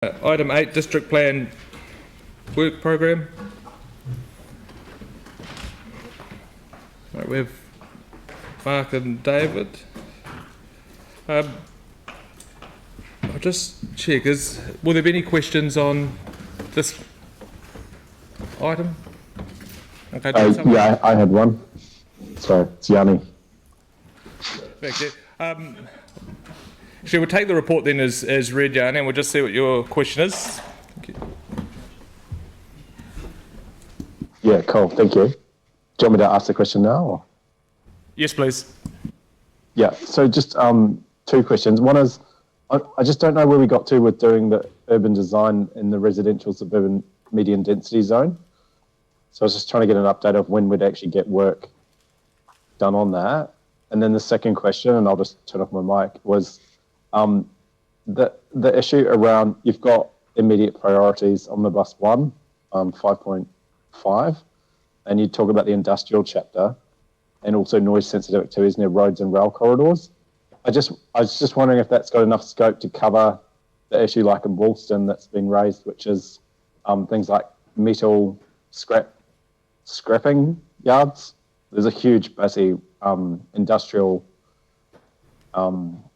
Item 8, District Plan Work Programme. Right, we have Mark and David. I'll just check, will there be any questions on this item? Okay, yeah, I had one. Sorry, it's Yanni. We'll take the report then as read, Yanni, and we'll just see what your question is. Thank you. Yeah, cool, thank you. Do you want me to ask the question now? Or? Yes, please. Yeah, so just two questions. One is, I just don't know where we got to with doing the urban design in the residential suburban medium density zone. So I was just trying to get an update of when we'd actually get work done on that. And then the second question, and I'll just turn off my mic, was the issue around, you've got immediate priorities Omnibus 1, 5.5, and you talk about the industrial chapter and also noise sensitive activities near roads and rail corridors. I was just wondering if that's got enough scope to cover the issue like in Woolston that's been raised, which is things like metal scrapping yards. There's a huge, basically, industrial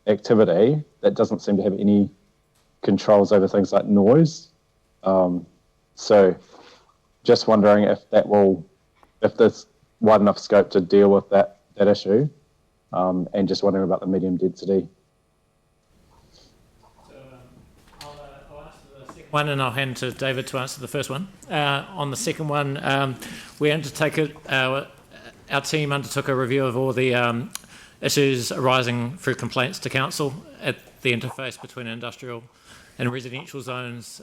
activity that doesn't seem to have any controls over things like noise. So just wondering if there's wide enough scope to deal with that issue, and just wondering about the medium density. So I'll answer the second one and I'll hand to David to answer the first one. On the second one, our team undertook a review of all the issues arising through complaints to council at the interface between industrial and residential zones.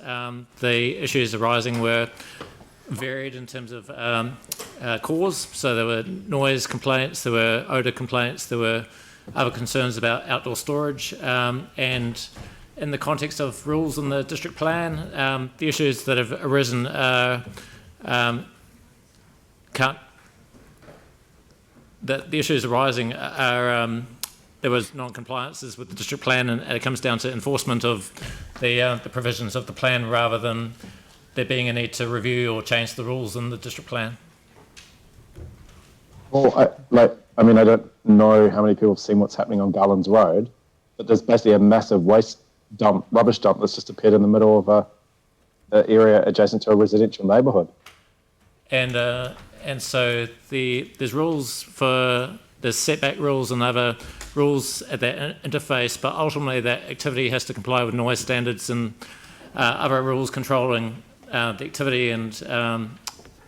The issues arising were varied in terms of cause. So there were noise complaints, there were odour complaints, there were other concerns about outdoor storage, and in the context of rules in the district plan, the issues that have arisen the issues arising are there was non-compliances with the district plan, and it comes down to enforcement of the provisions of the plan rather than there being a need to review or change the rules in the district plan. Well, I mean, I don't know how many people have seen what's happening on Garlands Road, but there's basically a massive rubbish dump that's just appeared in the middle of an area adjacent to a residential neighbourhood. And so there's setback rules and other rules at that interface, but ultimately that activity has to comply with noise standards and other rules controlling the activity, and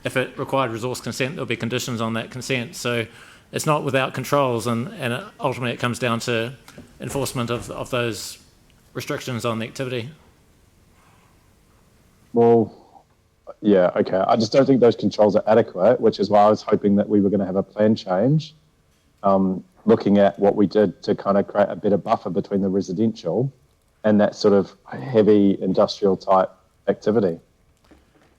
if it required resource consent, there'll be conditions on that consent. So it's not without controls, and ultimately it comes down to enforcement of those restrictions on the activity. Well, yeah, okay. I just don't think those controls are adequate, which is why I was hoping that we were going to have a plan change, looking at what we did to kind of create a better buffer between the residential and that sort of heavy industrial type activity.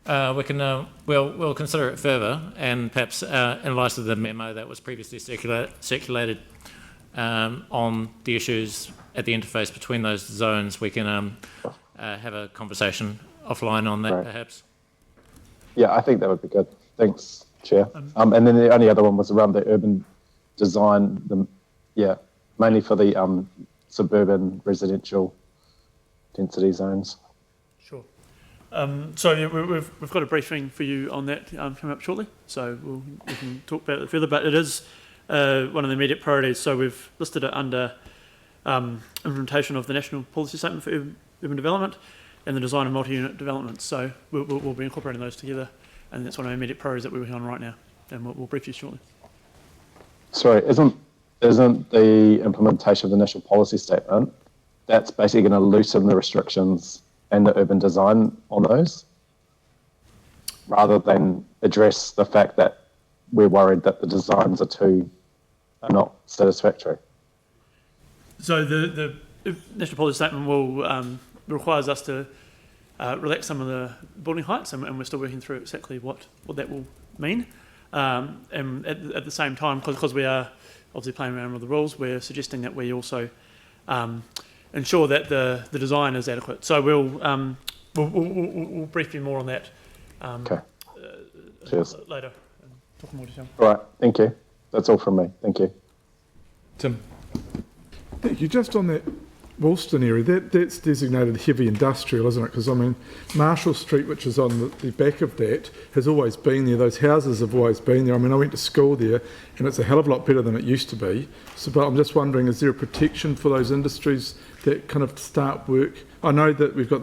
We'll consider it further, and perhaps in light of the memo that was previously circulated on the issues at the interface between those zones, we can have a conversation offline on that, right. Perhaps. Yeah, I think that would be good. Thanks, Chair. And then the only other one was around the urban design, mainly for the suburban residential density zones. Sure. So yeah, we've got a briefing for you on that coming up shortly, so we can talk about it further, but it is one of the immediate priorities. So we've listed it under implementation of the National Policy Statement for Urban Development and the design of multi-unit developments. So we'll be incorporating those together, and that's one of our immediate priorities that we're working on right now, and we'll brief you shortly. Sorry, isn't the implementation of the National Policy Statement, that's basically going to loosen the restrictions and the urban design on those, rather than address the fact that we're worried that the designs are not satisfactory? So the National Policy Statement will requires us to relax some of the building heights, and we're still working through exactly what that will mean. And at the same time, because we are obviously playing around with the rules, we're suggesting that we also ensure that the design is adequate. So we'll brief you more on that Okay. Cheers. later. Talk in more detail. All right. Thank you. That's all from me. Thank you. Tim. Thank you. Just on that Woolston area, that's designated heavy industrial, isn't it? Because, I mean, Marshall Street, which is on the back of that, has always been there. Those houses have always been there. I mean, I went to school there, and it's a hell of a lot better than it used to be. So, but I'm just wondering, is there a protection for those industries that kind of start work? I know that we've got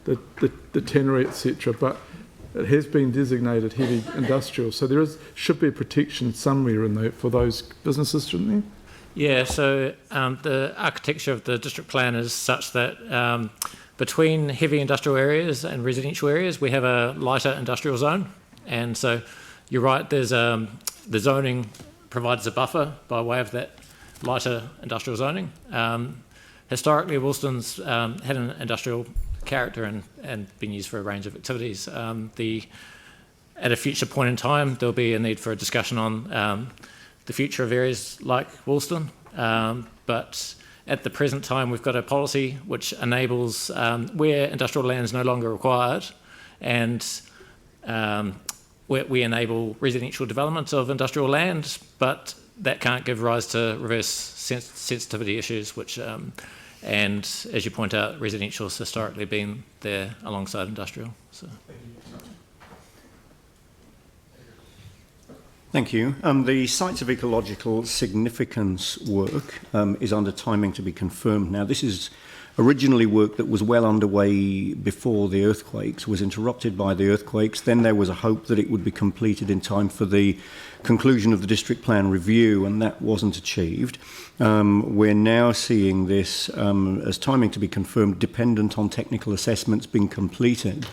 the tannery, etc., but it has been designated heavy industrial. So there should be a protection somewhere in there for those businesses, shouldn't there? Yeah, so the architecture of the district plan is such that between heavy industrial areas and residential areas, we have a lighter industrial zone. And so you're right, there's the zoning provides a buffer by way of that lighter industrial zoning. Historically, Woolston's had an industrial character and been used for a range of activities. At a future point in time, there'll be a need for a discussion on the future of areas like Woolston, but at the present time we've got a policy which enables where industrial land is no longer required, and we enable residential development of industrial land, but that can't give rise to reverse sensitivity issues, which and as you point out, residential has historically been there alongside industrial. So. Thank you. The sites of ecological significance work is under timing to be confirmed. Now, this is originally work that was well underway before the earthquakes, was interrupted by the earthquakes. Then there was a hope that it would be completed in time for the conclusion of the district plan review, and that wasn't achieved. We're now seeing this as timing to be confirmed, dependent on technical assessments being completed.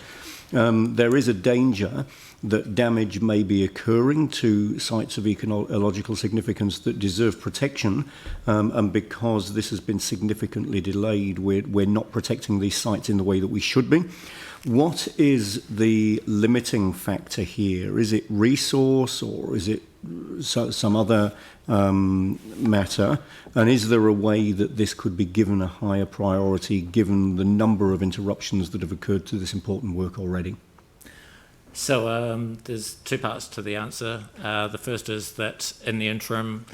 There is a danger that damage may be occurring to sites of ecological significance that deserve protection, and because this has been significantly delayed, we're not protecting these sites in the way that we should be. What is the limiting factor here? Is it resource, or is it some other matter? And is there a way that this could be given a higher priority given the number of interruptions that have occurred to this important work already? So there's two parts to the answer. The first is that in the interim,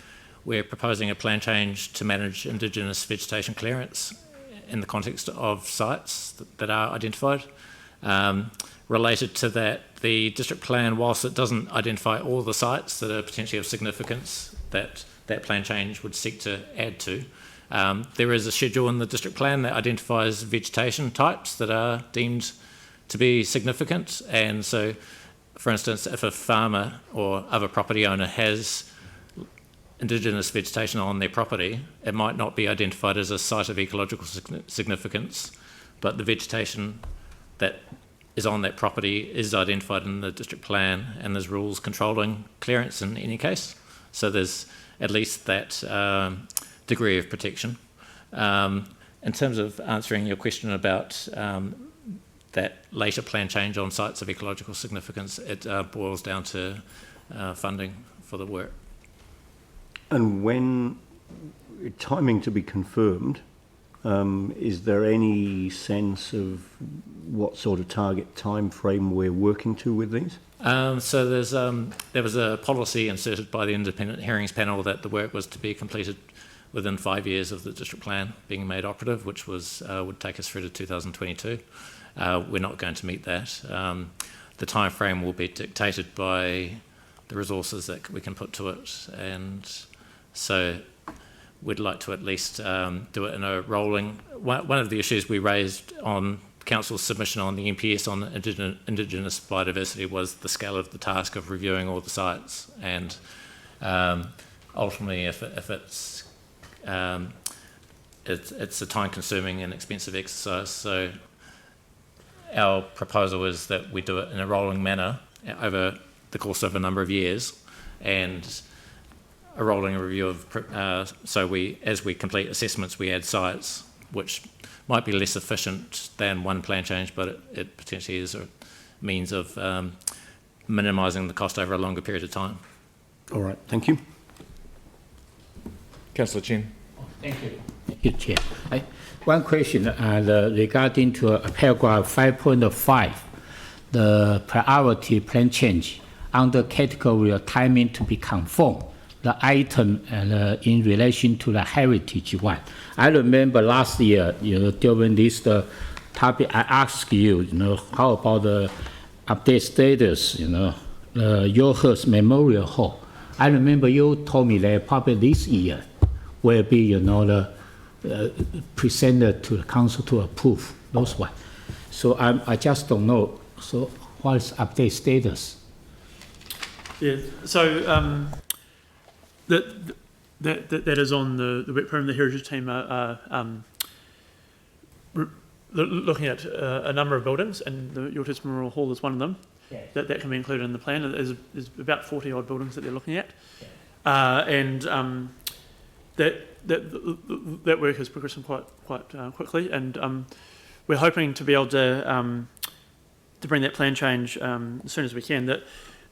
we're proposing a plan change to manage Indigenous vegetation clearance in the context of sites that are identified. Related to that, the district plan, whilst it doesn't identify all the sites that are potentially of significance that plan change would seek to add to, there is a schedule in the district plan that identifies vegetation types that are deemed to be significant. And so, for instance, if a farmer or other property owner has Indigenous vegetation on their property, it might not be identified as a site of ecological significance, but the vegetation that is on that property is identified in the district plan, and there's rules controlling clearance in any case. So there's at least that degree of protection. In terms of answering your question about that later plan change on sites of ecological significance, it boils down to funding for the work. And when timing to be confirmed, is there any sense of what sort of target time frame we're working to with these? So there was a policy inserted by the Independent Hearings Panel that the work was to be completed within 5 years of the district plan being made operative, which was would take us through to 2022. We're not going to meet that. The time frame will be dictated by the resources that we can put to it, and so we'd like to at least do it in a rolling. One of the issues we raised on Council's submission on the NPS on Indigenous biodiversity was the scale of the task of reviewing all the sites, and ultimately, if it's a time-consuming and expensive exercise. So our proposal is that we do it in a rolling manner over the course of a number of years, and a rolling review of so as we complete assessments, we add sites, which might be less efficient than one plan change, but it potentially is a means of minimising the cost over a longer period of time. All right, thank you. Councillor Chen. Thank you. Thank you, Chair. One question regarding to paragraph 5.5, the priority plan change under category of timing to be conformed, the item in relation to the heritage one. I remember last year, during this topic, I asked you, how about the update status, Yohurst Memorial Hall. I remember you told me that probably this year will be, presented to the council to approve those one. So I just don't know. So what is update status? Yeah, so that is on the web program. The heritage team are looking at a number of buildings, and the Yohurst Memorial Hall is one of them. Yeah. That can be included in the plan. There's about 40 odd buildings that they're looking at, that work is progressing quite quickly, and we're hoping to be able to bring that plan change as soon as we can. That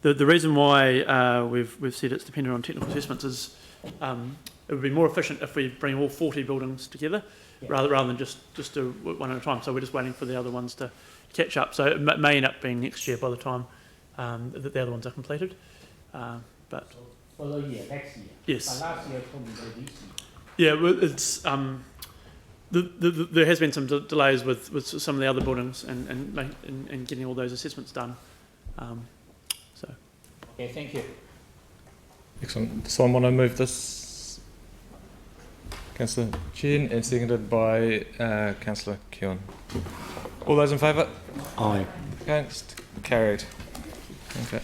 the reason why we've said it's dependent on technical assessments is it would be more efficient if we bring all 40 buildings together, rather than just do one at a time. So we're just waiting for the other ones to catch up. So it may end up being next year by the time that the other ones are completed. But Following year, next year. Yes. But last year told me that this year. Yeah, well, it's there has been some delays with some of the other buildings and getting all those assessments done. So. Okay, thank you. Excellent. Does someone want to move this? Councillor Chen, and seconded by Councillor Keon. All those in favour? Aye. Against? Carried. Okay.